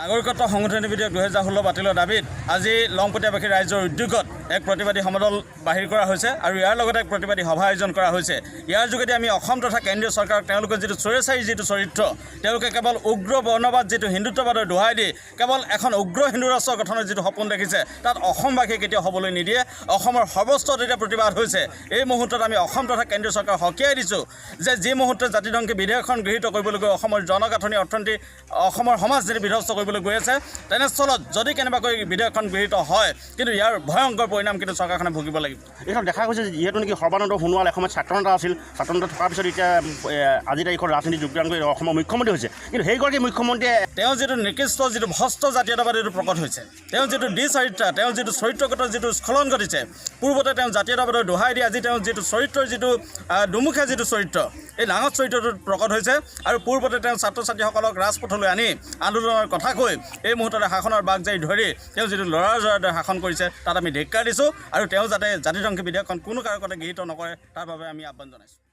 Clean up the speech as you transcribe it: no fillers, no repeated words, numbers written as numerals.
নাগৰিকত্ব সংশোধনী বিধেয়ক 2016 বাতিলৰ দাবীত আজি লংপটীয়াবাসী ৰাইজৰ উদ্যোগত এক প্ৰতিবাদী সমদল বাহিৰ কৰা হৈছে আৰু ইয়াৰ লগতে এক প্ৰতিবাদী সভা আয়োজন কৰা হৈছে। ইয়াৰ যোগেদি আমি অসম তথা কেন্দ্ৰীয় চৰকাৰক তেওঁলোকৰ যিটো স্বৈৰাচাৰী যিটো চৰিত্ৰ, তেওঁলোকে কেৱল উগ্ৰ বৰ্ণবাদ যিটো হিন্দুত্ববাদৰ দোহাই দি কেৱল এখন উগ্ৰ হিন্দু ৰাষ্ট্ৰ গঠনৰ যিটো সপোন দেখিছে, তাত অসমবাসীয়ে কেতিয়াও হ'বলৈ নিদিয়ে। অসমৰ সৰ্বস্তৰত এতিয়া প্ৰতিবাদ হৈছে। এই মুহূৰ্তত আমি অসম তথা কেন্দ্ৰীয় চৰকাৰক সকীয়াই দিছোঁ যে যি মুহূৰ্তত জাতিধ্বংসী বিধেয়কখন গৃহীত কৰিবলৈ গৈ অসমৰ জনগাঁথনি অৰ্থনীতি অসমৰ সমাজ যদি বিধ্বস্ত কৰিবলৈ গৈ আছে, তেনেস্থলত যদি কেনেবাকৈ বিধেয়কখন গৃহীত হয়, কিন্তু ইয়াৰ ভয়ংকৰ পৰিণাম কিন্তু চৰকাৰখনে ভুগিব লাগিব। এইখন দেখা গৈছে যিহেতু নেকি সৰ্বানন্দ সোণোৱাল এসময়ত ছাত্ৰনেতা আছিল, ছাত্ৰনেতা থকাৰ পিছত এতিয়া আজিৰ তাৰিখৰ ৰাজনীতি যোগদান কৰি অসমৰ মুখ্যমন্ত্ৰী হৈছে। কিন্তু সেইগৰাকী মুখ্যমন্ত্ৰীয়ে তেওঁ যিটো নিকৃষ্ট যিটো ভ্ৰষ্ট জাতীয়তাবাদীটো প্ৰকট হৈছে, তেওঁ যিটো দ্বিচাৰিত্ৰা, তেওঁৰ যিটো চৰিত্ৰগত যিটো স্খলন ঘটিছে, পূৰ্বতে তেওঁ জাতীয়তাবাদৰ দোহাই দি আজি তেওঁ যিটো চৰিত্ৰৰ যিটো দুমুখীয়া যিটো চৰিত্ৰ, এই ডাঙৰ চৰিত্ৰটোত প্ৰকট হৈছে। আৰু পূৰ্বতে তেওঁ ছাত্ৰ ছাত্ৰীসকলক ৰাজপথলৈ আনি আন্দোলনৰ কথা কৈ এই মুহূৰ্ততে শাসনৰ বাগজাৰি ধৰি তেওঁ যিটো ল'ৰাৰ জয়তে শাসন কৰিছে, তাত আমি ধিক্কাৰ দিছোঁ আৰু তেওঁ যাতে জাতিধ্বংসী বিধেয়কখন কোনো কাৰকতে গৃহীত নকৰে তাৰ বাবে আমি আহ্বান জনাইছোঁ।